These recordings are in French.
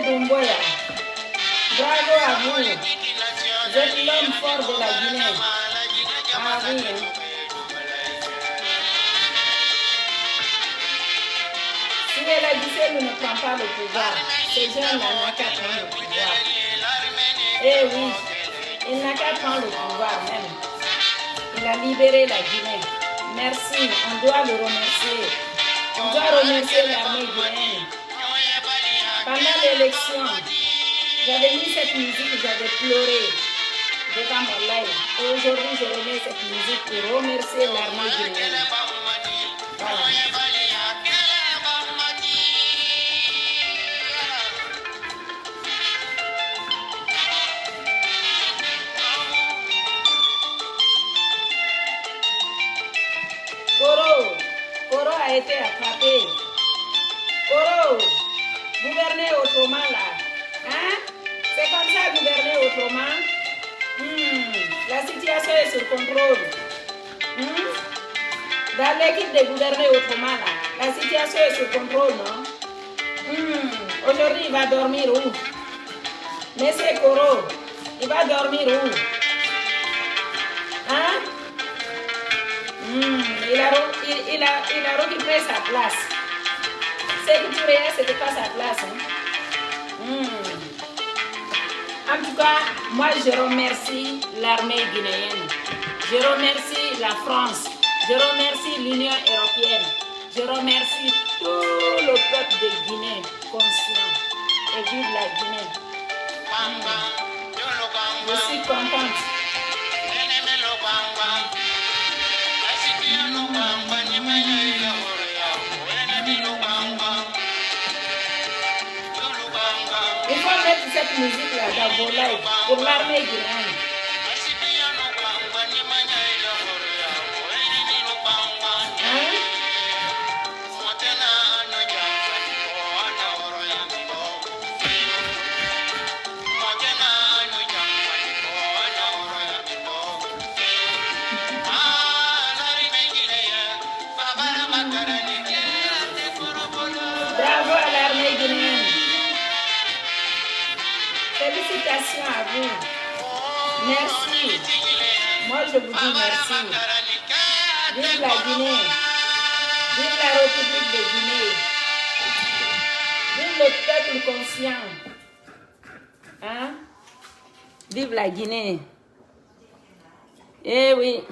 Doumbouya. Bravo à vous. Vous êtes l'homme fort de la Guinée. Ah oui. Si elle a dit qu'elle ne prend pas le pouvoir, ces jeunes-là n'ont qu'à prendre le pouvoir. Eh oui, il n'a qu'à prendre le pouvoir même. Il a libéré la Guinée. Merci, on doit le remercier. On doit remercier l'armée guinéenne. Pendant l'élection, j'avais mis cette musique, j'avais pleuré devant mon live. Et aujourd'hui, je remets cette musique pour remercier l'armée guinéenne. Voilà. Koro a été attrapé. Koro, gouverner autrement là. Hein? C'est comme ça gouverner autrement. La situation est sous contrôle. Dans l'équipe de gouverner autrement là, la situation est sous contrôle, non? Aujourd'hui, il va dormir où? Monsieur Koro, il va dormir où? Hein? Il a récupéré sa place. C'est que tu réel, c'était pas sa place. Hein? En tout cas, moi je remercie l'armée guinéenne. Je remercie la France. Je remercie l'Union européenne. Je remercie tout le peuple de Guinée conscient. Et vive la Guinée. Je suis contente. Il faut mettre cette musique-là dans vos lives pour l'armée guinéenne. Hein? Bravo à l'armée guinéenne. Félicitations à vous. Merci. Moi, je vous dis merci. Vive la Guinée. Vive la République de Guinée. Vive le peuple conscient. Hein? Vive la Guinée. Eh oui.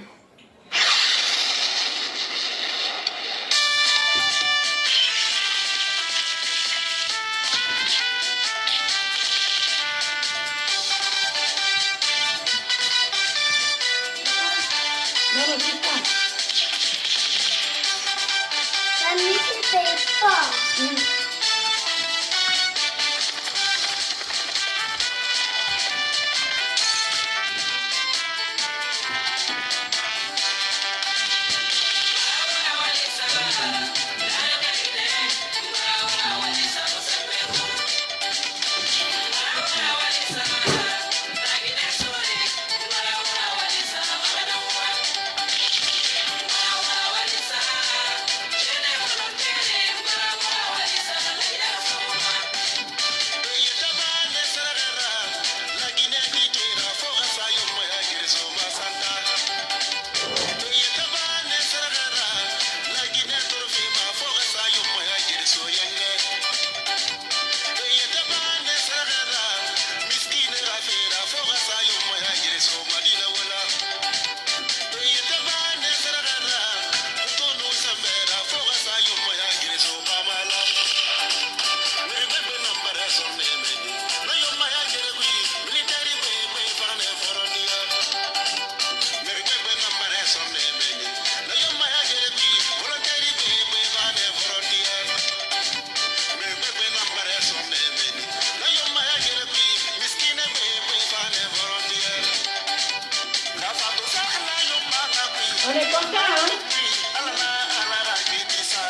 On est content, hein?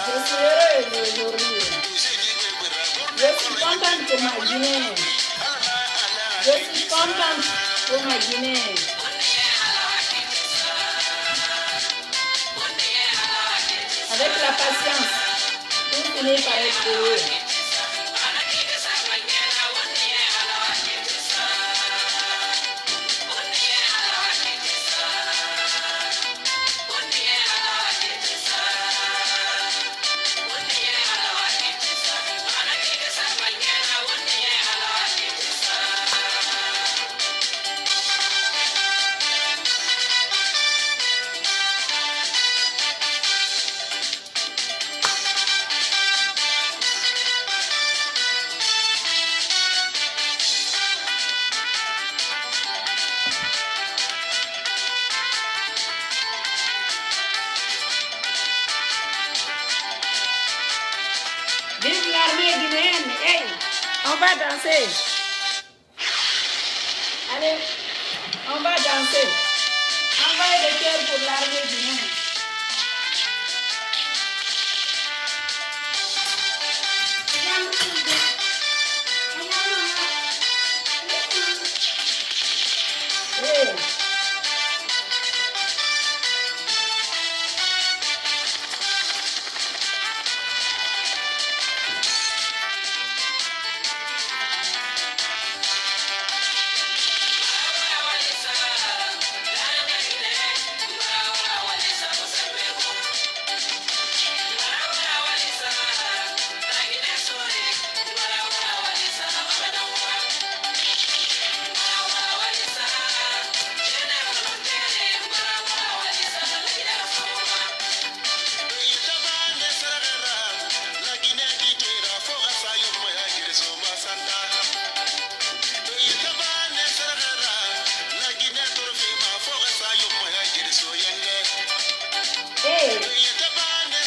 Je suis heureuse aujourd'hui. Je suis contente pour ma Guinée. Je suis contente pour ma Guinée. Avec la patience, tout finit par être heureux. On va danser. Allez, on va danser. Envoyez des cœurs pour l'armée du monde. Hey.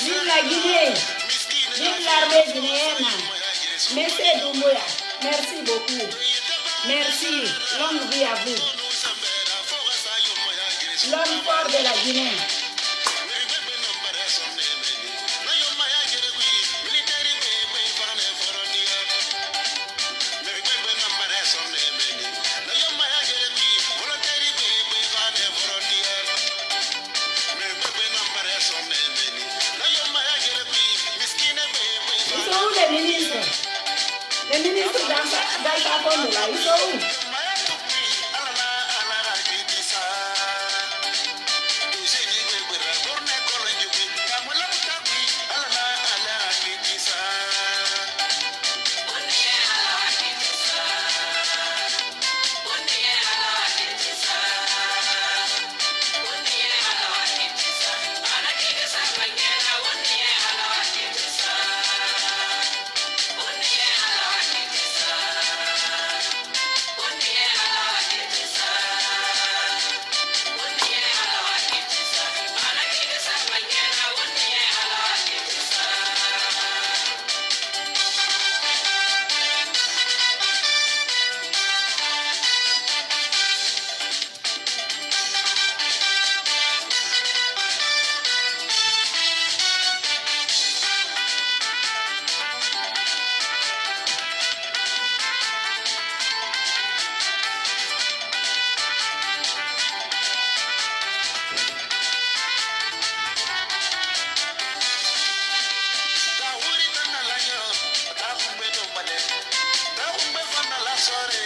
Vive la Guinée, vive l'armée guinéenne. Merci Doumbouya, merci beaucoup. Merci, longue vie à vous. L'homme fort de la Guinée. Les ministres dans sa pomme là, ils sont où?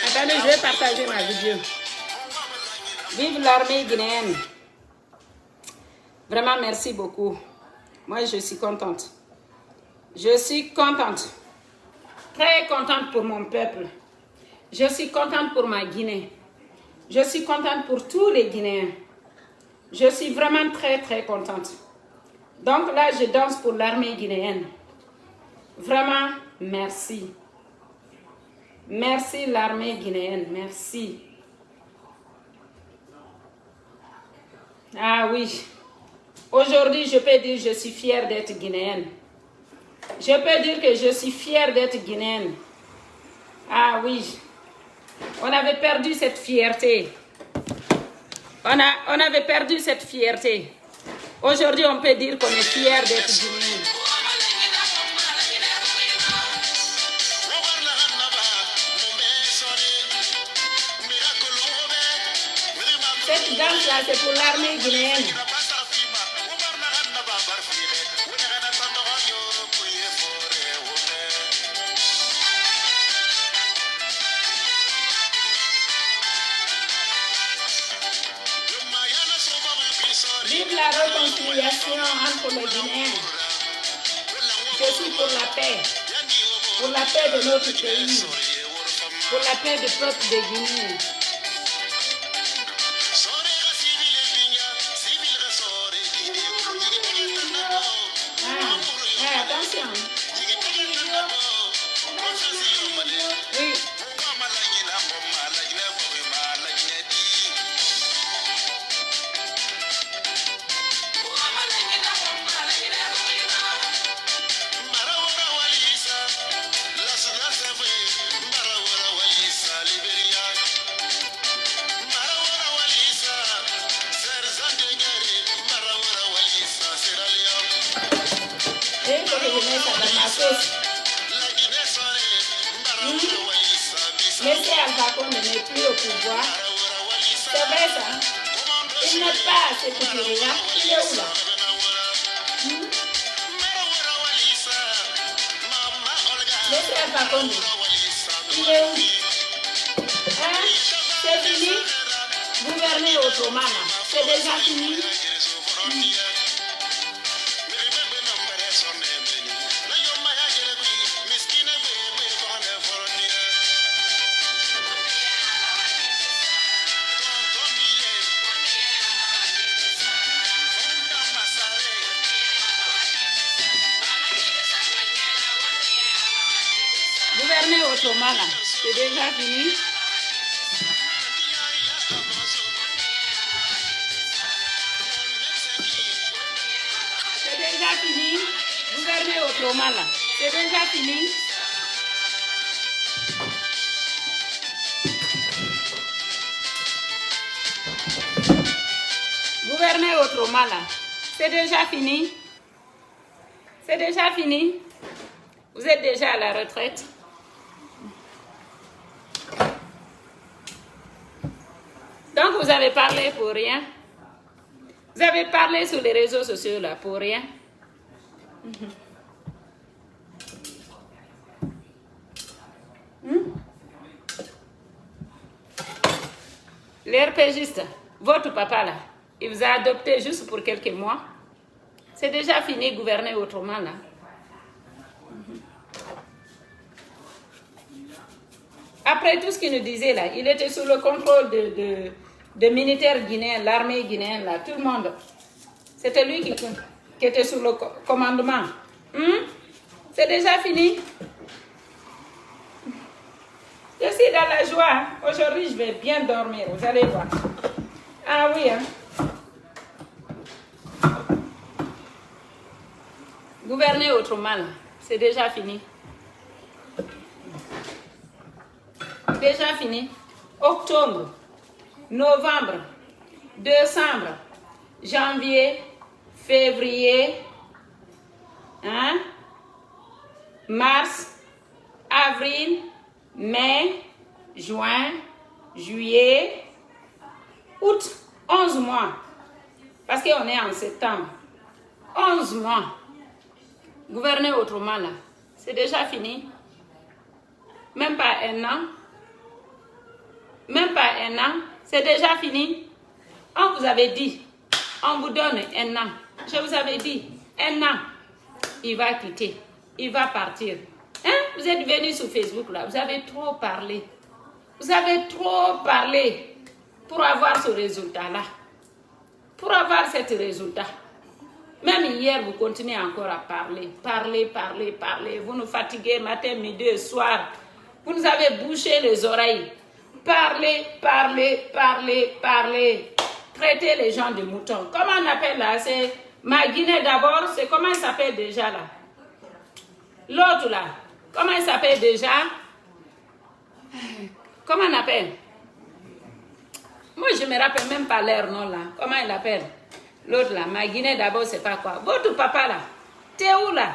Attendez, je vais partager ma vidéo. Vive l'armée guinéenne. Vraiment, merci beaucoup. Moi, je suis contente. Je suis contente. Très contente pour mon peuple. Je suis contente pour ma Guinée. Je suis contente pour tous les Guinéens. Je suis vraiment très, très contente. Donc là, je danse pour l'armée guinéenne. Vraiment, merci. Merci l'armée guinéenne, merci. Ah oui, aujourd'hui je peux dire que je suis fière d'être guinéenne. Je peux dire que je suis fière d'être guinéenne. Ah oui, on avait perdu cette fierté. On avait perdu cette fierté. Aujourd'hui on peut dire qu'on est fière d'être guinéenne. Cette danse-là, c'est pour l'armée guinéenne. Vive la réconciliation entre les Guinéens. Je suis pour la paix de notre pays, pour la paix du peuple de Guinée. Attention. Oui. sauce. Monsieur Alpha Condé n'est plus au pouvoir. C'est vrai ça. Il n'est pas à Sékou-Touré. Il est où là? Monsieur Alpha Condé, il est où? Hein? C'est fini? Gouverner autrement là. C'est déjà fini? Gouverner autrement là. C'est déjà fini? C'est déjà fini? Gouverner autrement là. C'est déjà fini? Gouverner autrement là. C'est déjà fini? C'est déjà fini? Vous êtes déjà à la retraite? Donc vous avez parlé pour rien. Vous avez parlé sur les réseaux sociaux là pour rien. Les RPGistes, votre papa là, il vous a adopté juste pour quelques mois. C'est déjà fini gouverner autrement là. Après tout ce qu'il nous disait là, il était sous le contrôle de militaires guinéens, l'armée guinéenne là, tout le monde. C'était lui qui était sous le commandement. C'est déjà fini. Je suis dans la joie. Aujourd'hui, je vais bien dormir. Vous allez voir. Ah oui, hein. Gouverner autrement, là. C'est déjà fini. Déjà fini. Octobre, novembre, décembre, janvier, février, hein? Mars, avril, mai, juin, juillet, août, 11 mois. Parce qu'on est en septembre. 11 mois. Gouverner autrement là. C'est déjà fini. Même pas un an. Même pas un an. C'est déjà fini. On vous avait dit. On vous donne un an. Je vous avais dit. Un an. Il va quitter. Il va partir. Hein? Vous êtes venu sur Facebook là. Vous avez trop parlé. Vous avez trop parlé pour avoir ce résultat là. Pour avoir ce résultat. Même hier, vous continuez encore à parler. Parler. Vous nous fatiguez matin, midi et soir. Vous nous avez bouché les oreilles. Parler. Traitez les gens de moutons. Comment on appelle là? C'est ma Guinée d'abord. C'est comment il s'appelle déjà là? L'autre là. Comment il s'appelle déjà? Comment on appelle? Moi, je ne me rappelle même pas leur nom là. Comment il appelle? L'autre là, ma Guinée d'abord, c'est pas quoi. Votre papa là, t'es où là?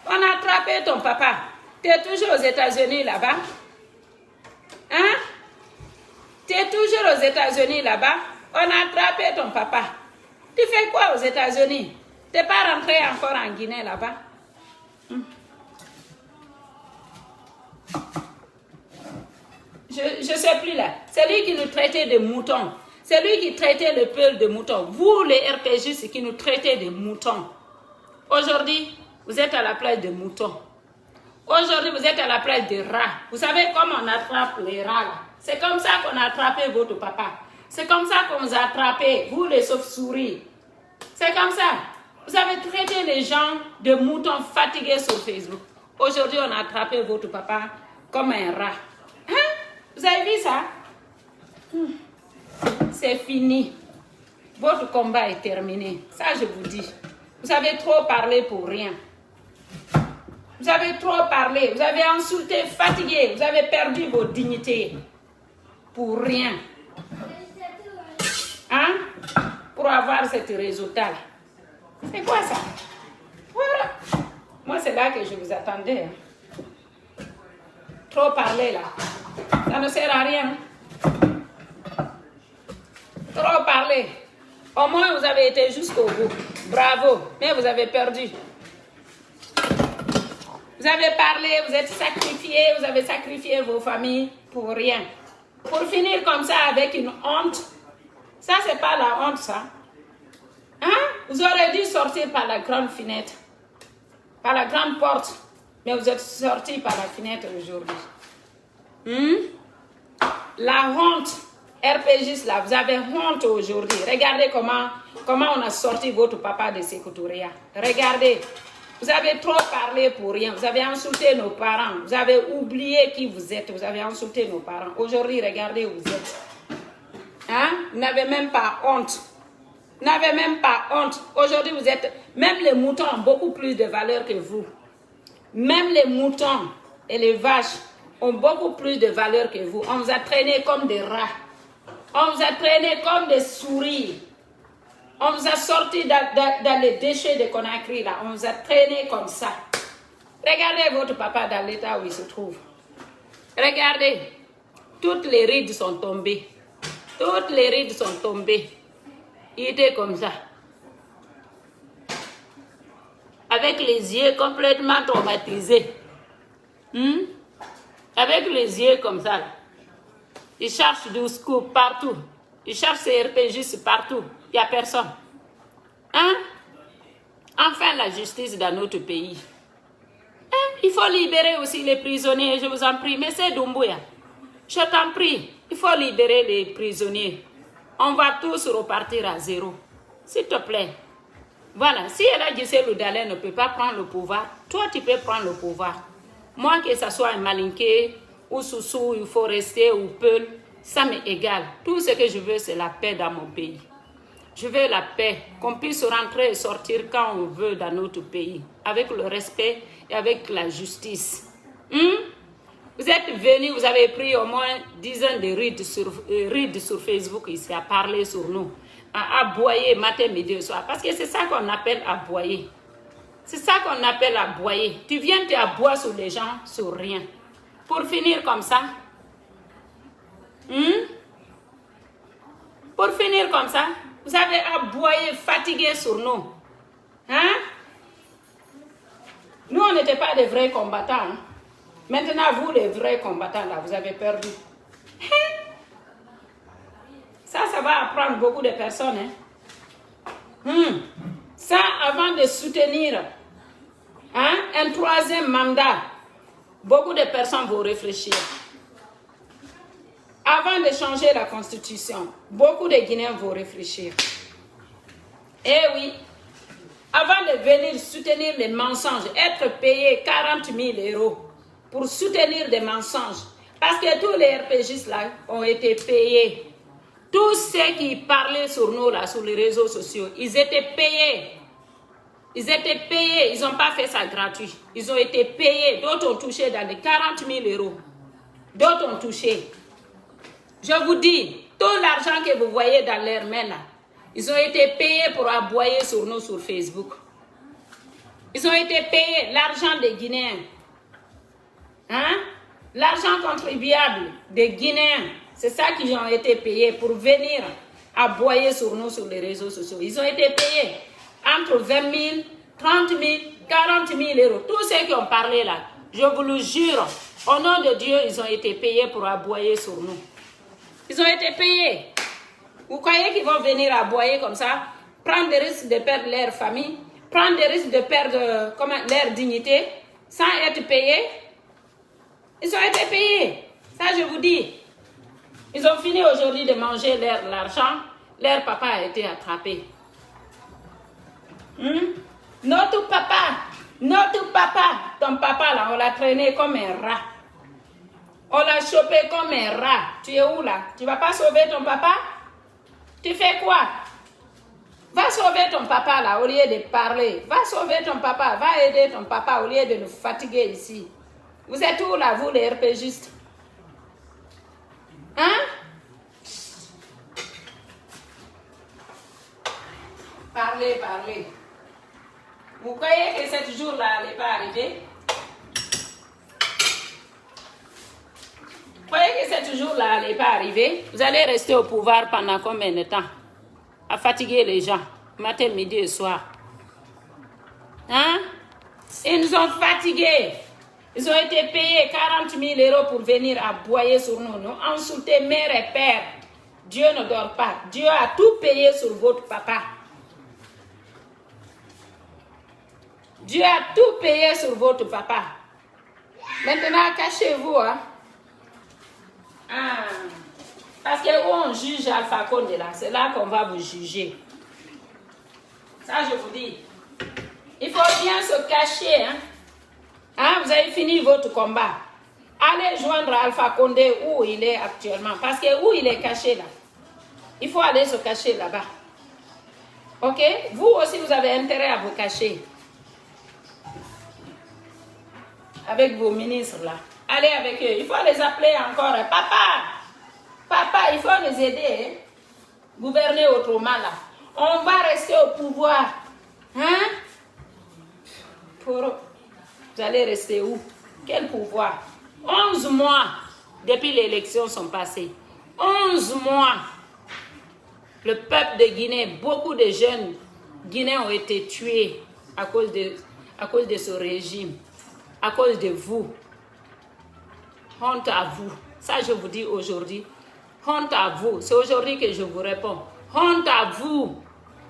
On a attrapé ton papa. T'es toujours aux États-Unis là-bas? Hein? T'es toujours aux États-Unis là-bas? On a attrapé ton papa. Tu fais quoi aux États-Unis? T'es pas rentré encore en Guinée là-bas? Je ne sais plus là. C'est lui qui nous traitait de moutons. C'est lui qui traitait le peuple de moutons. Vous, les RPGistes, qui nous traitez de moutons. Aujourd'hui, vous êtes à la place de moutons. Aujourd'hui, vous êtes à la place de rats. Vous savez comment on attrape les rats là? C'est comme ça qu'on a attrapé votre papa. C'est comme ça qu'on vous a attrapé, vous les sauves-souris. C'est comme ça. Vous avez traité les gens de moutons fatigués sur Facebook. Aujourd'hui, on a attrapé votre papa comme un rat. Hein? Vous avez vu ça? C'est fini. Votre combat est terminé. Ça, je vous dis. Vous avez trop parlé pour rien. Vous avez trop parlé. Vous avez insulté, fatigué. Vous avez perdu vos dignités. Pour rien. Hein? Pour avoir ce résultat-là. C'est quoi ça? Voilà. Moi, c'est là que je vous attendais. Hein. Trop parler là. Ça ne sert à rien. Trop parler. Au moins, vous avez été jusqu'au bout. Bravo. Mais vous avez perdu. Vous avez parlé, vous êtes sacrifié, vous avez sacrifié vos familles pour rien. Pour finir comme ça avec une honte. Ça, c'est pas la honte, ça. Hein? Vous aurez dû sortir par la grande fenêtre. Par la grande porte. Mais vous êtes sortis par la fenêtre aujourd'hui. La honte, RPGiste là, vous avez honte aujourd'hui. Regardez comment on a sorti votre papa de Sékou-Touré. Regardez, vous avez trop parlé pour rien. Vous avez insulté nos parents. Vous avez oublié qui vous êtes. Vous avez insulté nos parents. Aujourd'hui, regardez où vous êtes. Hein? Vous n'avez même pas honte. Vous n'avez même pas honte. Aujourd'hui, vous êtes... Même les moutons ont beaucoup plus de valeur que vous. Même les moutons et les vaches ont beaucoup plus de valeur que vous. On vous a traîné comme des rats. On vous a traîné comme des souris. On vous a sorti dans les déchets de Conakry, là. On vous a traîné comme ça. Regardez votre papa dans l'état où il se trouve. Regardez. Toutes les rides sont tombées. Toutes les rides sont tombées. Il était comme ça. Avec les yeux complètement traumatisés. Avec les yeux comme ça. Là. Il cherche du scoop partout. Il cherche ses RPGistes partout. Il n'y a personne. Hein? Enfin, la justice dans notre pays. Hein? Il faut libérer aussi les prisonniers, je vous en prie. Mais c'est Doumbouya. Je t'en prie. Il faut libérer les prisonniers. On va tous repartir à zéro. S'il te plaît. Voilà. Si El Hadji Cellou Dalein ne peut pas prendre le pouvoir, toi, tu peux prendre le pouvoir. Moi, que ce soit un Malinké, ou Soussou, il faut rester, ou Peul, ça m'est égal. Tout ce que je veux, c'est la paix dans mon pays. Je veux la paix, qu'on puisse rentrer et sortir quand on veut dans notre pays, avec le respect et avec la justice. Vous êtes venus, vous avez pris au moins 10 ans de rides sur Facebook ici, à parler sur nous, à aboyer matin, midi et soir. Parce que c'est ça qu'on appelle aboyer. C'est ça qu'on appelle aboyer. Tu viens te aboyer sur les gens, sur rien. Pour finir comme ça. Pour finir comme ça, vous avez aboyé, fatigué sur nous. Hein? Nous, on n'était pas des vrais combattants. Hein? Maintenant, vous, les vrais combattants, là, vous avez perdu. Ça va apprendre beaucoup de personnes. Hein? Ça, avant de soutenir un troisième mandat, beaucoup de personnes vont réfléchir. Avant de changer la constitution, beaucoup de Guinéens vont réfléchir. Eh oui, avant de venir soutenir les mensonges, être payé 40 000 € pour soutenir des mensonges, parce que tous les RPGistes là ont été payés. Tous ceux qui parlaient sur nous là, sur les réseaux sociaux, ils étaient payés. Ils étaient payés, ils n'ont pas fait ça gratuit. Ils ont été payés, d'autres ont touché dans les 40 000 €. D'autres ont touché. Je vous dis, tout l'argent que vous voyez dans leurs mains là, ils ont été payés pour aboyer sur nous sur Facebook. Ils ont été payés, l'argent des Guinéens. Hein? L'argent contribuable des Guinéens, c'est ça qu'ils ont été payés pour venir aboyer sur nous sur les réseaux sociaux. Ils ont été payés entre 20 000, 30 000, 40 000 €. Tous ceux qui ont parlé là, je vous le jure, au nom de Dieu, ils ont été payés pour aboyer sur nous. Ils ont été payés. Vous croyez qu'ils vont venir aboyer comme ça, prendre des risques de perdre leur famille, prendre des risques de perdre leur dignité, sans être payés? Ils ont été payés. Ça, je vous dis. Ils ont fini aujourd'hui de manger l'argent. Leur papa a été attrapé. Notre papa, ton papa là, on l'a traîné comme un rat. On l'a chopé comme un rat. Tu es où là? Tu vas pas sauver ton papa? Tu fais quoi? Va sauver ton papa là au lieu de parler. Va sauver ton papa. Va aider ton papa au lieu de nous fatiguer ici. Vous êtes où là, vous les RPGistes? Hein? Parlez. Vous croyez que ce jour-là n'est pas arrivé? Vous croyez que ce jour-là n'est pas arrivé? Vous allez rester au pouvoir pendant combien de temps? À fatiguer les gens, matin, midi et soir. Hein? Ils nous ont fatigués. Ils ont été payés 40 000 € pour venir aboyer sur nous, nous insulter mère et père. Dieu ne dort pas. Dieu a tout payé sur votre papa. Dieu a tout payé sur votre papa. Maintenant, cachez-vous. Hein? Ah. Parce que on juge Alpha Condé là, c'est là qu'on va vous juger. Ça, je vous dis. Il faut bien se cacher. Hein? Hein? Vous avez fini votre combat. Allez joindre Alpha Condé où il est actuellement. Parce que où il est caché là. Il faut aller se cacher là-bas. Ok? Vous aussi, vous avez intérêt à vous cacher. Avec vos ministres là. Allez avec eux. Il faut les appeler encore. Papa! Papa, il faut les aider. Hein? Gouverner autrement là. On va rester au pouvoir. Hein? Vous allez rester où? Quel pouvoir? 11 mois depuis l'élection sont passés. 11 mois. Le peuple de Guinée, beaucoup de jeunes Guinéens ont été tués à cause de ce régime, à cause de vous. Honte à vous. Ça, je vous dis aujourd'hui. Honte à vous. C'est aujourd'hui que je vous réponds. Honte à vous.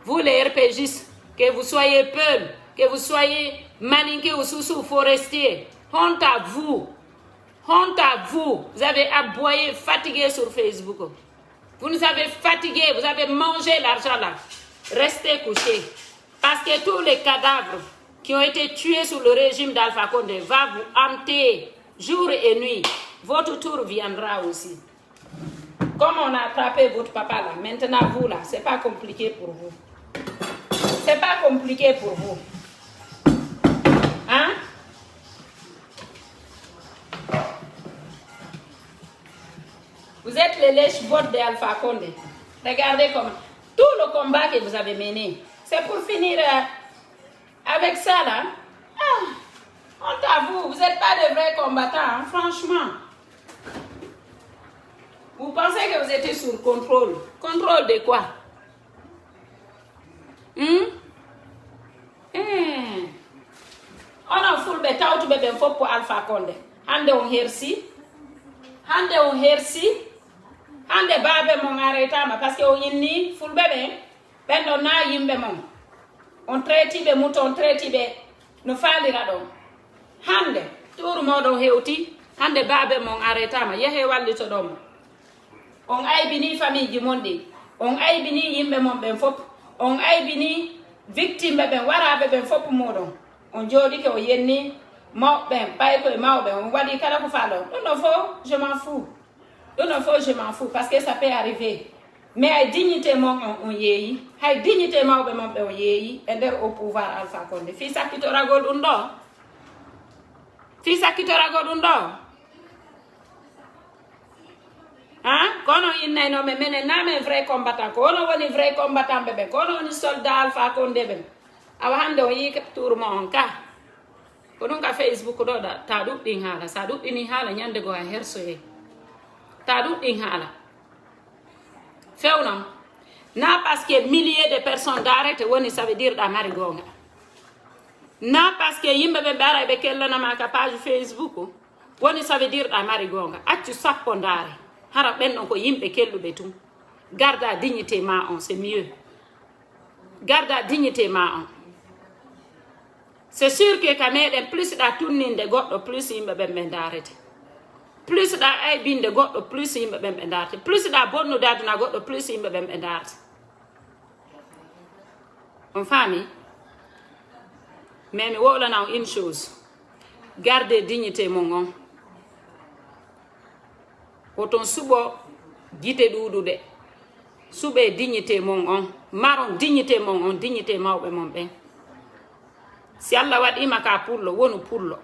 Vous les RPGistes, que vous soyez peuple, que vous soyez maninqués ou sous-forestiers. Honte à vous. Honte à vous. Vous avez aboyé, fatigué sur Facebook. Vous nous avez fatigués, vous avez mangé l'argent là. Restez couchés. Parce que tous les cadavres qui ont été tués sous le régime d'Alpha Condé va vous hanter jour et nuit. Votre tour viendra aussi. Comme on a attrapé votre papa là, maintenant vous là, c'est pas compliqué pour vous. C'est pas compliqué pour vous. Hein? Vous êtes les lèches-bottes d'Alpha Condé. Regardez comment. Tout le combat que vous avez mené, c'est pour finir avec ça là. Ah, honte à vous, vous n'êtes pas de vrais combattants, hein, franchement. Vous pensez que vous étiez sous contrôle. Contrôle de quoi? On a fulbe tawtu be ben foppo Alpha Condé. Hande on hersi. Hande on hersi. Hande babe mon arrêtama parce que on yinni fulbe ben do na yimbe mon. On traiti be muton traiti be no falira do. Hande tour modo hewti. Hande babe mon arrêtama yehe wallito do. On aybini famille ji monde. On aybini yimbe mon ben fop. On aybini victime ben warabe ben fop modon. On jodi ke o yenni mo ben pay ko ma ben on wadi kala ko falo. Non faut, je m'en fous. Non faut, je m'en fous parce que ça peut arriver. Mais ay dignité mon on yeyi. Hay dignité ma be mon be on yeyi e der au pouvoir Alpha Condé. Fi sakitora godun do. Fi sakitora godun do. Hein? Kono inne no me mene na me vrai combattant. Kono woni vrai combattant bebe. Kono woni soldat Alpha Condé bebe. Awa hande o yi tour mo on ka. Ko ɗum ka Facebook ɗo ta ɗuɗɗin haala sa ɗuɗɗini haala ñande go a hersoye ta ɗuɗɗin haala fewnam na parce que milliers de personnes darete woni ça veut dire ɗa mari gonga na parce que yimɓe ɓe ɓara ɓe kellanama ka page Facebook woni ça veut dire ɗa mari gonga accu sappo ndaare hara ɓenɗon ko yimɓe kelluɓe tum garda dignité ma on c'est mieux garda dignité ma on. C'est sûr que quand même plus da tunninde goddo plus yimbe be darete. Plus da ay binde goddo plus yimbe be darete. Plus da bonno daduna goddo plus yimbe be darete. On famille. Mais mi wola na une chose. Gardez dignité mon on. Oton subo gite dudude. Sube dignité mon on. Maron dignité mon on, dignité mawbe mon ben. Si Allah waɗima ka pullo wonu pullo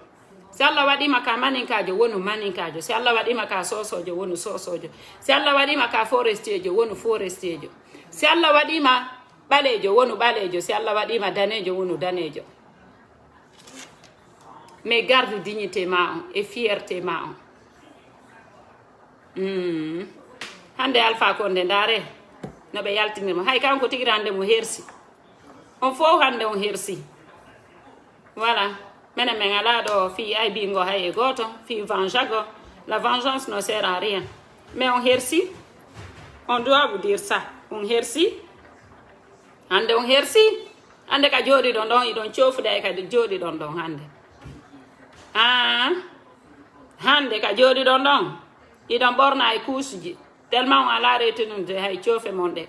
si Allah waɗima ka maninkajo wonu maninkajo si Allah waɗima ka sosojo wonu sosojo si Allah waɗima ka forestiejo wonu forestiejo si Allah waɗima ɓalejo wonu ɓalejo si Allah waɗima danejo wonu danejo mais garde dignité ma et fierté ma hande Alpha Condé ndare no ɓe yaltinirmo hay kanko tigi hande mo hersi on fof hande on hersi voilà menen men ala ɗo fi ay bingo hay e goto fi vengeago la vengeance ne sert à rien mais on hersi on doit vous dire ça on hersi hande on hersi hande ka jooɗi ɗon ɗon iɗon cofude ay kadi jooɗi ɗon ɗon hande hande ka jooɗi ɗon ɗon iɗon ɓorna e couche tellement on ala retenude hay cofe mon ɗe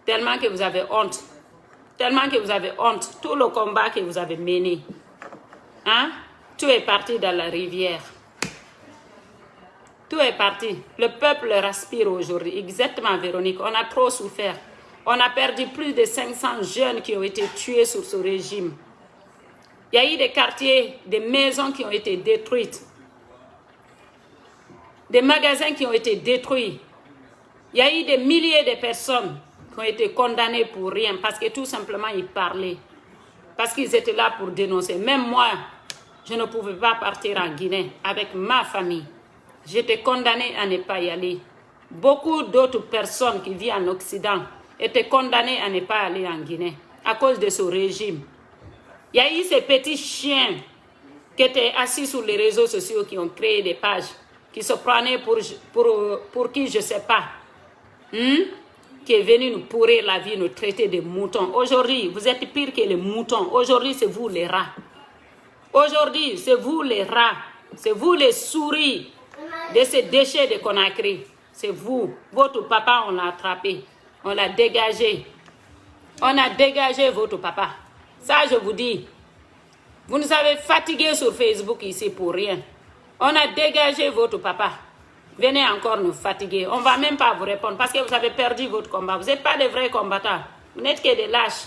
tellement que vous avez honte tellement que vous avez honte tout le combat que vous avez mené tout est parti dans la rivière tout est parti le peuple respire aujourd'hui exactement Véronique on a trop souffert on a perdu plus de 500 jeunes qui ont été tués sur ce régime. Il y a eu des quartiers, des maisons qui ont été détruites. Des magasins qui ont été détruits. Il y a eu des milliers de personnes qui ont été condamnées pour rien parce que tout simplement ils parlaient. Parce qu'ils étaient là pour dénoncer. Même moi, je ne pouvais pas partir en Guinée avec ma famille. J'étais condamnée à ne pas y aller. Beaucoup d'autres personnes qui vivent en Occident étaient condamnées à ne pas aller en Guinée à cause de ce régime. Il y a eu ces petits chiens qui étaient assis sur les réseaux sociaux qui ont créé des pages, qui se prenaient pour qui je ne sais pas, qui est venu nous pourrir la vie, nous traiter de moutons. Aujourd'hui, vous êtes pire que les moutons. Aujourd'hui, c'est vous les rats. Aujourd'hui, c'est vous les rats. C'est vous les souris de ces déchets de Conakry. C'est vous. Votre papa, on l'a attrapé. On l'a dégagé. On a dégagé votre papa. Ça, je vous dis. Vous nous avez fatigués sur Facebook ici pour rien. On a dégagé votre papa. Venez encore nous fatiguer. On ne va même pas vous répondre parce que vous avez perdu votre combat. Vous n'êtes pas des vrais combattants. Vous n'êtes que des lâches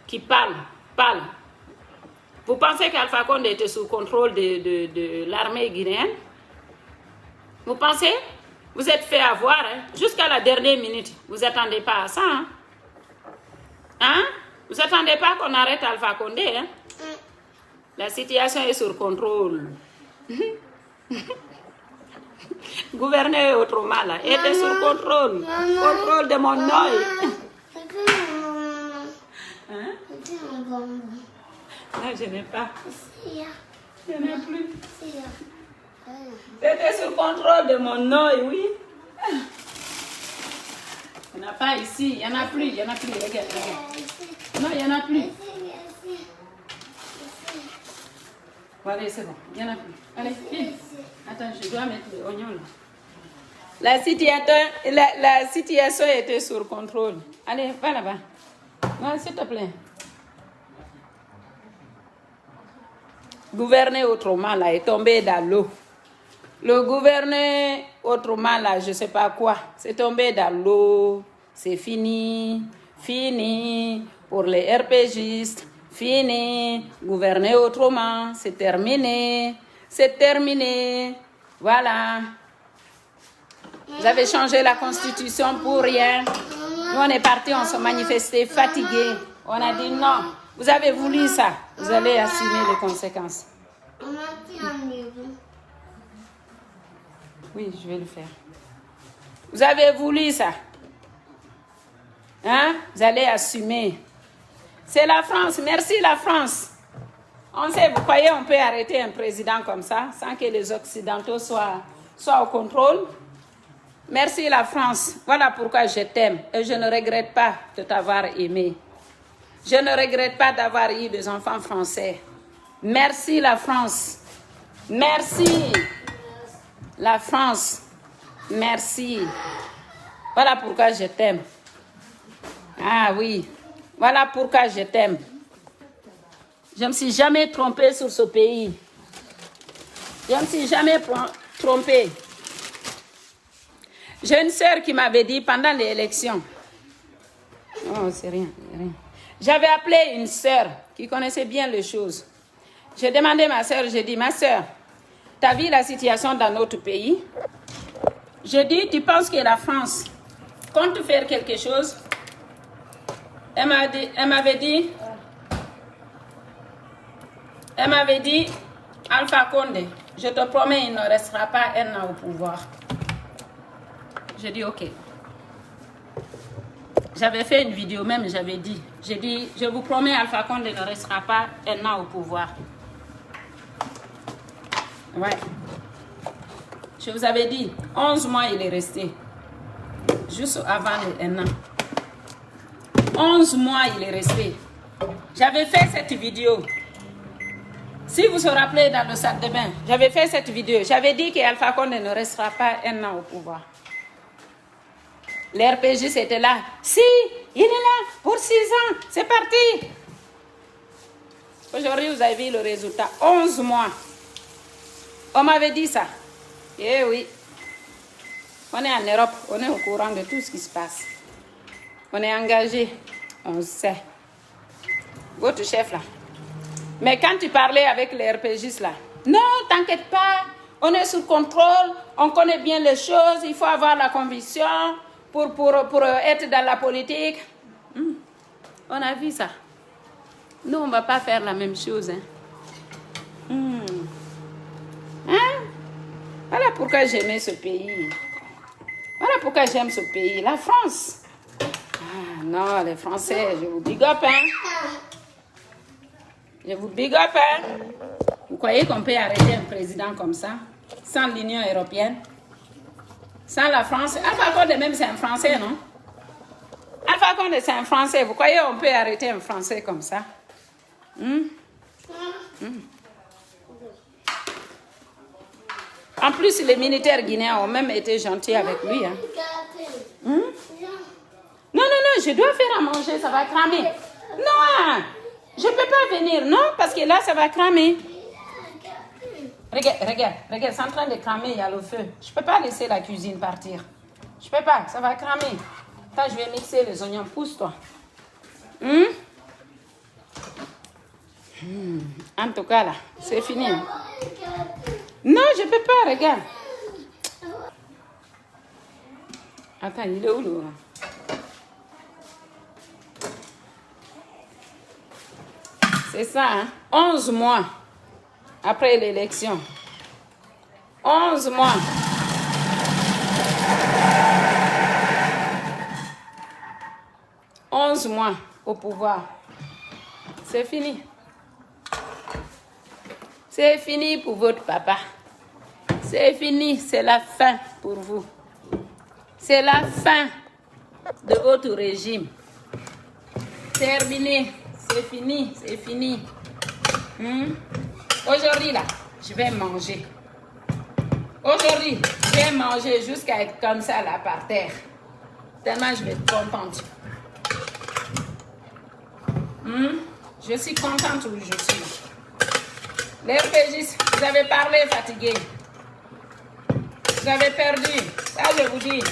qui parlent. Vous pensez qu'Alpha Condé était sous contrôle de l'armée guinéenne? Vous pensez? Vous êtes fait avoir jusqu'à la dernière minute. Vous n'attendez pas à ça. Vous n'attendez pas qu'on arrête Alpha Condé. La situation est sur contrôle. Gouverner autrement là. Était sur contrôle. Contrôle de mon œil. Là, je n'ai pas. Je n'ai plus. C'était sur contrôle de mon œil, oui. Il n'y en a pas ici. Il n'y en a plus. Regarde. Non, il n'y en a plus. Voilà, c'est bon. Il n'y en a plus. Allez, viens. Attends, je dois mettre les oignons là. La situation était sur contrôle. Allez, va là-bas. Non, s'il te plaît. Gouverner autrement là est tombé dans l'eau. Le gouverner autrement là, je ne sais pas quoi, c'est tombé dans l'eau. C'est fini. Fini pour les RPGistes. Fini. Gouverner autrement, c'est terminé. C'est terminé. Voilà. Vous avez changé la constitution pour rien. Nous, on est partis, on se manifestait fatigués. On a dit non. Vous avez voulu ça. Vous allez assumer les conséquences. Oui, je vais le faire. Vous avez voulu ça. Vous allez assumer. C'est la France. Merci la France. On sait, vous croyez on peut arrêter un président comme ça sans que les Occidentaux soient au contrôle? Merci la France. Voilà pourquoi je t'aime et je ne regrette pas de t'avoir aimé. Je ne regrette pas d'avoir eu des enfants français. Merci la France. Merci la France. Merci. Voilà pourquoi je t'aime. Ah oui. Voilà pourquoi je t'aime. Je ne me suis jamais trompée sur ce pays. Je ne me suis jamais trompée. J'ai une sœur qui m'avait dit pendant les élections. Oh, c'est rien. J'avais appelé une sœur qui connaissait bien les choses. J'ai demandé à ma sœur, j'ai dit, ma sœur, tu as vu la situation dans notre pays? J'ai dit, tu penses que la France compte faire quelque chose? Elle m'avait dit, Elle m'avait dit, Alpha Condé, je te promets, il ne restera pas un an au pouvoir. J'ai dit, ok. J'avais fait une vidéo même, j'avais dit. J'ai dit, je vous promets, Alpha Condé ne restera pas un an au pouvoir. Ouais. Je vous avais dit, 11 mois il est resté. Juste avant un an. 11 mois il est resté. J'avais fait cette vidéo. Si vous vous rappelez dans le sac de bain, j'avais fait cette vidéo. J'avais dit qu'Alpha Condé ne restera pas un an au pouvoir. L'RPJ c'était là. Si, il est là pour 6 ans. C'est parti. Aujourd'hui, vous avez vu le résultat. 11 mois. On m'avait dit ça. Eh oui. On est en Europe. On est au courant de tout ce qui se passe. On est engagé. On sait. Votre chef là. Mais quand tu parlais avec les RPGistes là, non, t'inquiète pas, on est sous contrôle, on connaît bien les choses, il faut avoir la conviction pour être dans la politique. On a vu ça. Nous, on ne va pas faire la même chose. Hein? Voilà pourquoi j'aimais ce pays. Voilà pourquoi j'aime ce pays. La France. Ah non, les Français, je vous big up, hein. Je vous big up, hein. Vous croyez qu'on peut arrêter un président comme ça, sans l'Union européenne, sans la France? Alpha Condé même, c'est un Français, non? Alpha Condé, c'est un Français. Vous croyez qu'on peut arrêter un Français comme ça? En plus, les militaires guinéens ont même été gentils avec lui. Hein. Non, non, non, je dois faire à manger, ça va cramer. Non, je ne peux pas venir, non, parce que là, ça va cramer. Regarde, regarde, regarde, c'est en train de cramer, il y a le feu. Je ne peux pas laisser la cuisine partir. Je ne peux pas, ça va cramer. Attends, je vais mixer les oignons, pousse-toi. En tout cas, là, c'est fini. Non, je ne peux pas, regarde. Attends, il est où, là? C'est ça, hein? 11 mois après l'élection. 11 mois. « 11 mois au pouvoir. C'est fini. C'est fini pour votre papa. C'est fini, c'est la fin pour vous. C'est la fin de votre régime. Terminé, c'est fini, c'est fini. Aujourd'hui, là, je vais manger. Aujourd'hui, je vais manger jusqu'à être comme ça, là, par terre. Tellement je vais être contente. Je suis contente où je suis. Les RPGistes, vous avez parlé fatigué. Vous avez perdu. Ça, je vous dis.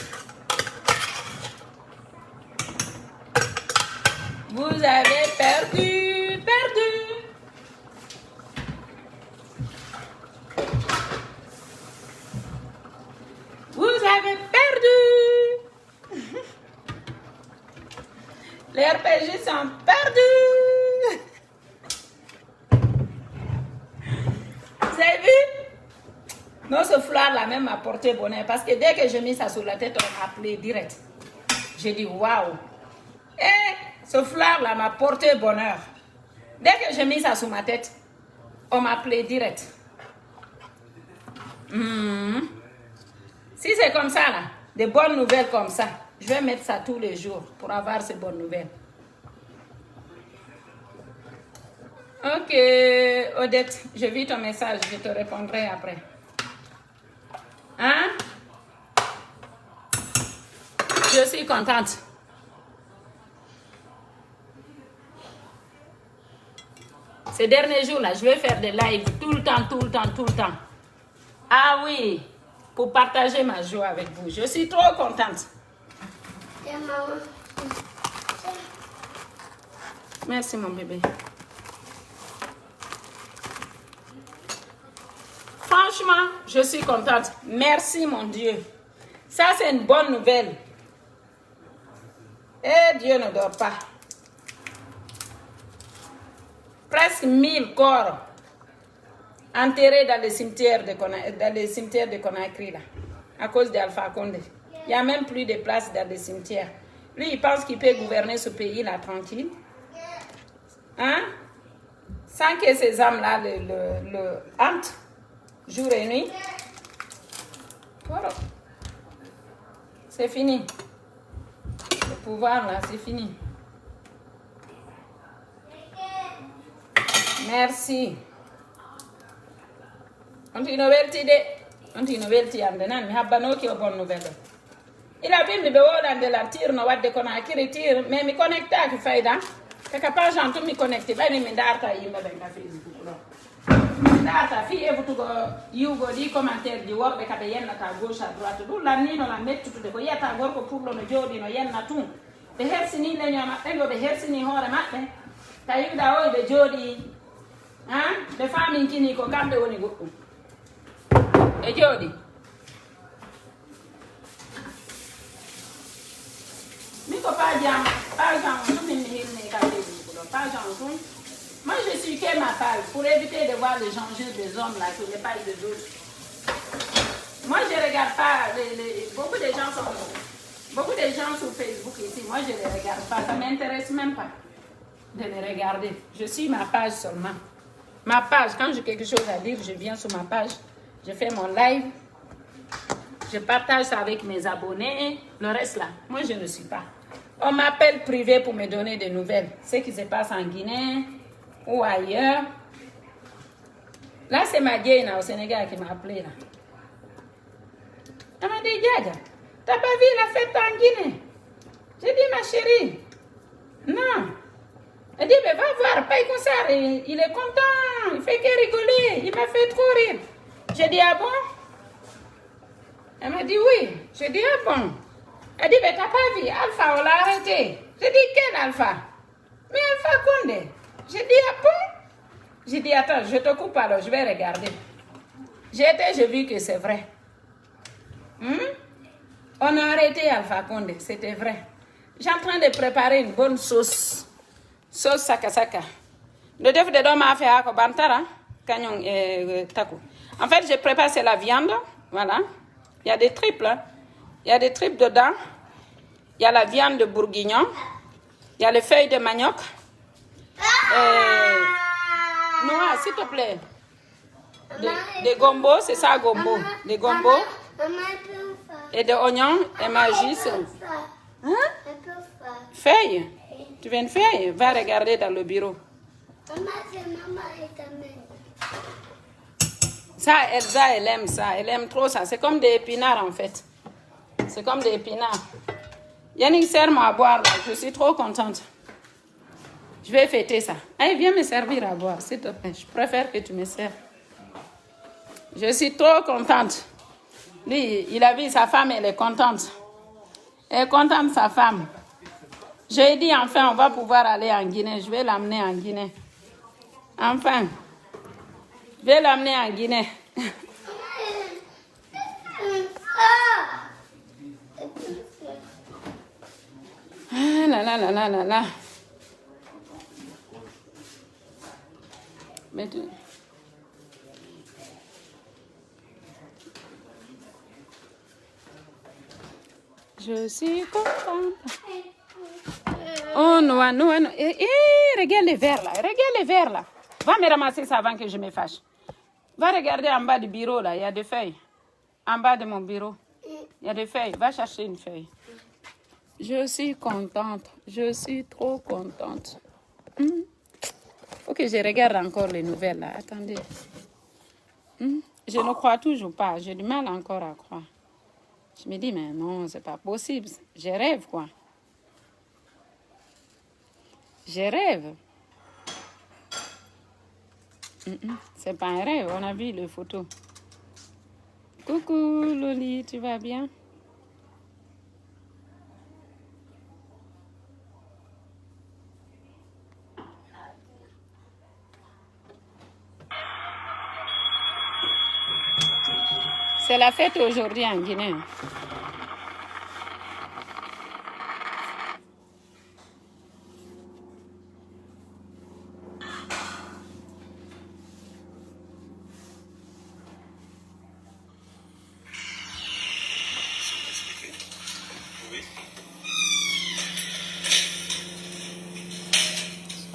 Vous avez perdu. Perdu. Vous avez perdu. Les RPGistes sont perdus. Vous avez vu? Non, ce foulard-là même m'a porté bonheur. Parce que dès que j'ai mis ça sur la tête, on m'a appelé direct. J'ai dit waouh. Et ce foulard-là m'a porté bonheur. Dès que j'ai mis ça sur ma tête, on m'a appelé direct. Si c'est comme ça, là, des bonnes nouvelles comme ça, je vais mettre ça tous les jours pour avoir ces bonnes nouvelles. Ok, Odette, je vis ton message, je te répondrai après. Hein? Je suis contente. Ces derniers jours-là, je vais faire des lives tout le temps, tout le temps, tout le temps. Ah oui, pour partager ma joie avec vous. Je suis trop contente. Merci, mon bébé. Franchement, je suis contente. Merci, mon Dieu. Ça, c'est une bonne nouvelle. Et Dieu ne dort pas. Presque 1000 corps enterré dans le cimetière de Conakry, là, à cause d'Alpha Condé. Il n'y a même plus de place dans le cimetière. Lui, il pense qu'il peut gouverner ce pays-là tranquille. Hein? Sans que ces âmes-là le hantent, jour et nuit. Voilà. C'est fini. Le pouvoir, là, c'est fini. Merci. On dit une nouvelle idée. On dit une nouvelle idée. Mais habano qui est bonne nouvelle. Il a bien me besoin de la tire, no wadde kono akiri tire, mais mi connecté à qui faida. Kaka pas j'entends mi connecté. Bah mi data yimba ben ka Facebook lo. Data fi e vutugo yugo di commentaire di worbe ka be yenna ta gauche à droite. Du la ni no la mettu de ko yata gorko purlo no jodi no yenna tun. Be hersini le nyama e go be hersini hore mabbe. Ta yibda o be jodi. Hein? Be fami kini ko kambe woni goddum. E jodi. Moi je suis que ma page pour éviter de voir les enjeux des hommes là sur les pages des autres. Moi je regarde pas beaucoup de gens sur Facebook ici, moi je les regarde pas, ça m'intéresse même pas de les regarder. Je suis ma page seulement. Ma page, quand j'ai quelque chose à dire, je viens sur ma page, je fais mon live, je partage ça avec mes abonnés, le reste là, moi je ne suis pas. On m'appelle privé pour me donner des nouvelles. Ce qui se passe en Guinée ou ailleurs. Là, c'est ma Diana au Sénégal qui m'a appelé là. Elle m'a dit, Diaga, t'as pas vu la fête en Guinée? J'ai dit, ma chérie, non. Elle dit, mais va voir, Paye Koussar, il est content, il fait que rigoler, il m'a fait trop rire. J'ai dit, ah bon? Elle m'a dit, oui. J'ai dit, ah bon? Elle dit, mais t'as pas vu, Alpha, on l'a arrêté. J'ai dit, quel Alpha? Mais Alpha Condé. J'ai dit, ah bon? J'ai dit, attends, je te coupe alors, je vais regarder. J'ai vu que c'est vrai. On a arrêté Alpha Condé, c'était vrai. J'ai en train de préparer une bonne sauce. Sauce sakasaka. Le def de doma fait à Bantara, Canyon et Taku. En fait, je prépare, c'est la viande. Voilà. Il y a des tripes là. Il y a des tripes dedans. Il y a la viande de bourguignon. Il y a les feuilles de manioc. Noah, s'il te plaît. Des gombo, c'est ça gombo. Des gombo. Et des oignons et magie. Hein? Feuilles. Tu veux une feuille? Va regarder dans le bureau. Ça, Elsa, elle aime ça. Elle aime trop ça. C'est comme des épinards en fait. C'est comme des épinards. Yannick, sers-moi à boire là. Je suis trop contente. Je vais fêter ça. Allez, viens me servir à boire, s'il te plaît. Je préfère que tu me sers. Je suis trop contente. Lui, il a vu sa femme, elle est contente. Elle est contente, sa femme. J'ai dit, enfin, on va pouvoir aller en Guinée. Je vais l'amener en Guinée. Enfin. Je vais l'amener en Guinée. Ah là là là là là là. Mais tu... Je suis contente. Oh non, non, non. Regarde les verres là. Regarde les verres là. Va me ramasser ça avant que je me fâche. Va regarder en bas du bureau là. Il y a des feuilles. En bas de mon bureau. Il y a des feuilles. Va chercher une feuille. Je suis contente. Je suis trop contente. Faut que je regarde encore les nouvelles là. Attendez. Je ne crois toujours pas. J'ai du mal encore à croire. Je me dis, mais non, c'est pas possible. Je rêve, quoi. Je rêve. C'est pas un rêve, on a vu les photos. Coucou, Loli, tu vas bien? C'est la fête aujourd'hui en Guinée.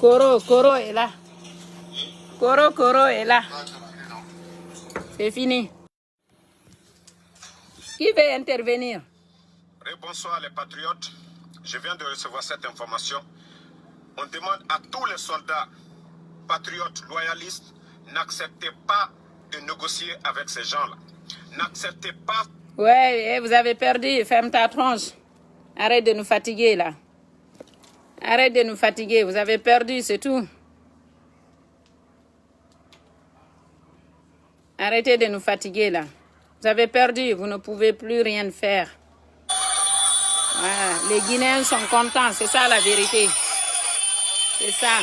Koro est là. Koro est là. C'est fini. Qui veut intervenir? Bonsoir les patriotes. Je viens de recevoir cette information. On demande à tous les soldats patriotes, loyalistes, n'acceptez pas de négocier avec ces gens-là. N'acceptez pas... Ouais, vous avez perdu. Ferme ta tronche. Arrête de nous fatiguer, là. Arrête de nous fatiguer. Vous avez perdu, c'est tout. Arrêtez de nous fatiguer, là. Vous avez perdu. Vous ne pouvez plus rien faire. Voilà. Les Guinéens sont contents. C'est ça, la vérité. C'est ça.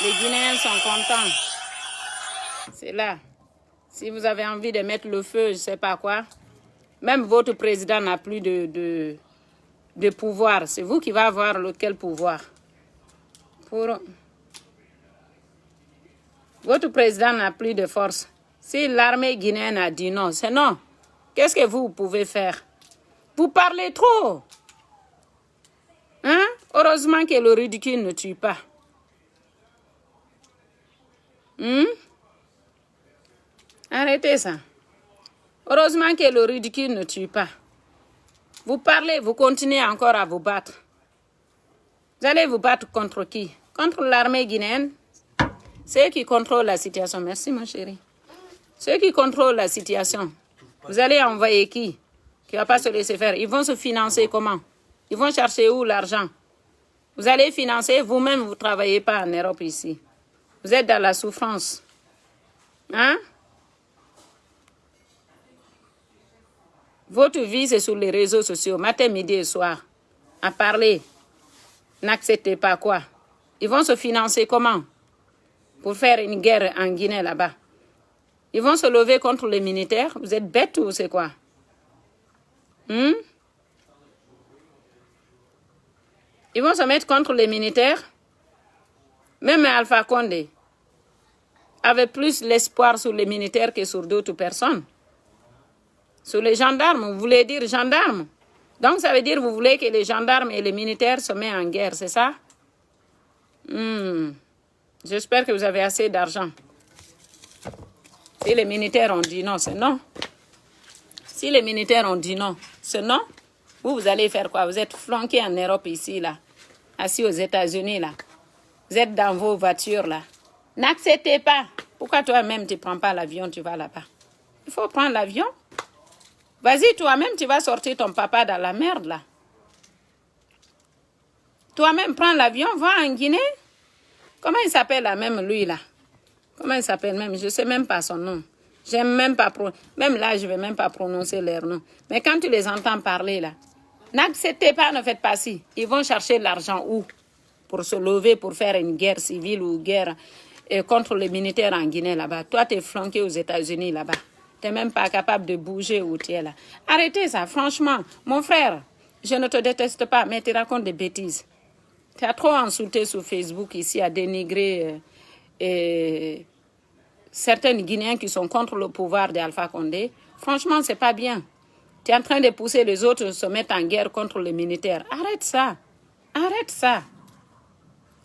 Les Guinéens sont contents. C'est là. Si vous avez envie de mettre le feu, je ne sais pas quoi, même votre président n'a plus de pouvoir. C'est vous qui va avoir lequel pouvoir. Votre président n'a plus de force. Si l'armée guinéenne a dit non, c'est non. Qu'est-ce que vous pouvez faire? Vous parlez trop. Hein? Heureusement que le ridicule ne tue pas. Arrêtez ça. Heureusement que le ridicule ne tue pas. Vous parlez, vous continuez encore à vous battre. Vous allez vous battre contre qui? Contre l'armée guinéenne? C'est eux qui contrôlent la situation. Merci, mon chéri. Ceux qui contrôlent la situation. Vous allez envoyer qui? Qui ne va pas se laisser faire. Ils vont se financer comment? Ils vont chercher où l'argent? Vous allez financer, vous-même, vous ne travaillez pas en Europe ici. Vous êtes dans la souffrance. Hein? Votre vie, c'est sur les réseaux sociaux, matin, midi et soir. À parler. N'acceptez pas quoi? Ils vont se financer comment? Pour faire une guerre en Guinée là-bas. Ils vont se lever contre les militaires. Vous êtes bêtes ou c'est quoi? Ils vont se mettre contre les militaires. Même Alpha Condé avait plus l'espoir sur les militaires que sur d'autres personnes. Sur les gendarmes, vous voulez dire gendarmes. Donc ça veut dire que vous voulez que les gendarmes et les militaires se mettent en guerre, c'est ça? J'espère que vous avez assez d'argent. Si les militaires ont dit non, c'est non. Si les militaires ont dit non, c'est non. Vous allez faire quoi? Vous êtes flanqués en Europe ici, là. Assis aux États-Unis, là. Vous êtes dans vos voitures, là. N'acceptez pas. Pourquoi toi-même, tu ne prends pas l'avion, tu vas là-bas? Il faut prendre l'avion. Vas-y, toi-même, tu vas sortir ton papa dans la merde, là. Toi-même, prends l'avion, va en Guinée. Comment il s'appelle, là, même lui, là? Comment il s'appelle même? Je ne sais même pas son nom. J'aime même pas même là, je ne vais même pas prononcer leur nom. Mais quand tu les entends parler, là, n'acceptez pas, ne faites pas si. Ils vont chercher l'argent où? Pour se lever, pour faire une guerre civile ou guerre contre les militaires en Guinée, là-bas. Toi, tu es flanqué aux États-Unis, là-bas. Tu n'es même pas capable de bouger où tu es, là. Arrêtez ça, franchement. Mon frère, je ne te déteste pas, mais tu racontes des bêtises. Tu as trop insulté sur Facebook ici, à dénigrer certains Guinéens qui sont contre le pouvoir d'Alpha Condé. Franchement, c'est pas bien. Tu es en train de pousser les autres à se mettre en guerre contre les militaires. Arrête ça. Arrête ça.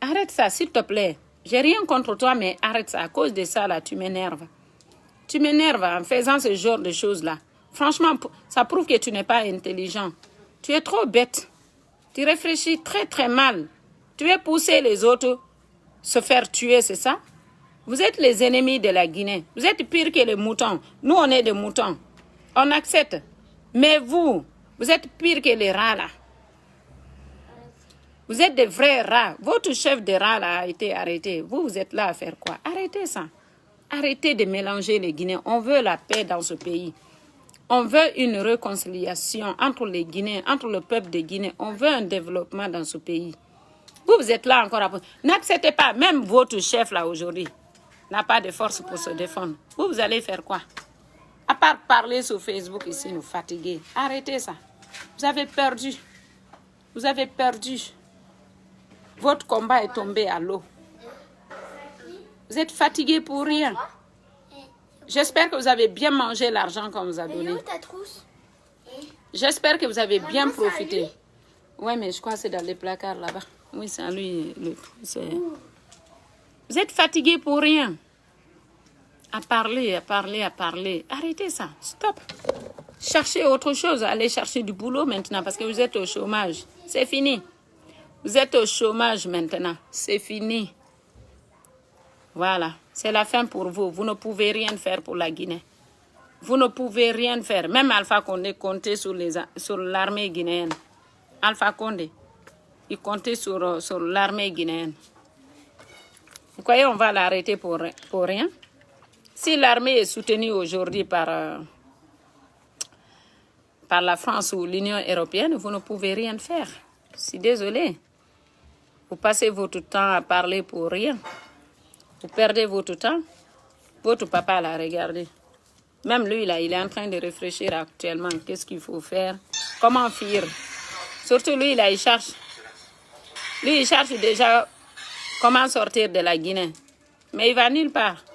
Arrête ça, s'il te plaît. J'ai rien contre toi, mais arrête ça. À cause de ça, là, tu m'énerves. Tu m'énerves en faisant ce genre de choses-là. Franchement, ça prouve que tu n'es pas intelligent. Tu es trop bête. Tu réfléchis très, très mal. Tu veux pousser les autres se faire tuer, c'est ça? Vous êtes les ennemis de la Guinée. Vous êtes pire que les moutons. Nous, on est des moutons. On accepte. Mais vous êtes pire que les rats, là. Vous êtes des vrais rats. Votre chef de rats, là, a été arrêté. Vous êtes là à faire quoi? Arrêtez ça. Arrêtez de mélanger les Guinéens. On veut la paix dans ce pays. On veut une réconciliation entre les Guinéens, entre le peuple de Guinée. On veut un développement dans ce pays. Vous êtes là encore à... N'acceptez pas. Même votre chef, là, aujourd'hui, n'a pas de force pour se défendre. Vous allez faire quoi? À part parler sur Facebook ici, nous fatiguer. Arrêtez ça. Vous avez perdu. Vous avez perdu. Votre combat est tombé à l'eau. Vous êtes fatigué pour rien. J'espère que vous avez bien mangé l'argent qu'on vous a donné. J'espère que vous avez bien profité. Oui, mais je crois que c'est dans les placards là-bas. Oui, ça lui, vous êtes fatigué pour rien. À parler. Arrêtez ça, stop. Cherchez autre chose, allez chercher du boulot maintenant parce que vous êtes au chômage. C'est fini. Vous êtes au chômage maintenant, c'est fini. Voilà, c'est la fin pour vous. Vous ne pouvez rien faire pour la Guinée. Vous ne pouvez rien faire. Même Alpha Condé comptait sur l'armée guinéenne. Alpha Condé, il comptait sur l'armée guinéenne. Vous croyez qu'on va l'arrêter pour rien? Si l'armée est soutenue aujourd'hui par la France ou l'Union européenne, vous ne pouvez rien faire. Je suis désolée. Vous passez votre temps à parler pour rien. Vous perdez votre temps. Votre papa l'a regardé. Même lui, là, il est en train de réfléchir actuellement. Qu'est-ce qu'il faut faire? Comment fuir? Surtout lui, là, il cherche. Lui, il cherche déjà comment sortir de la Guinée. Mais il va nulle part.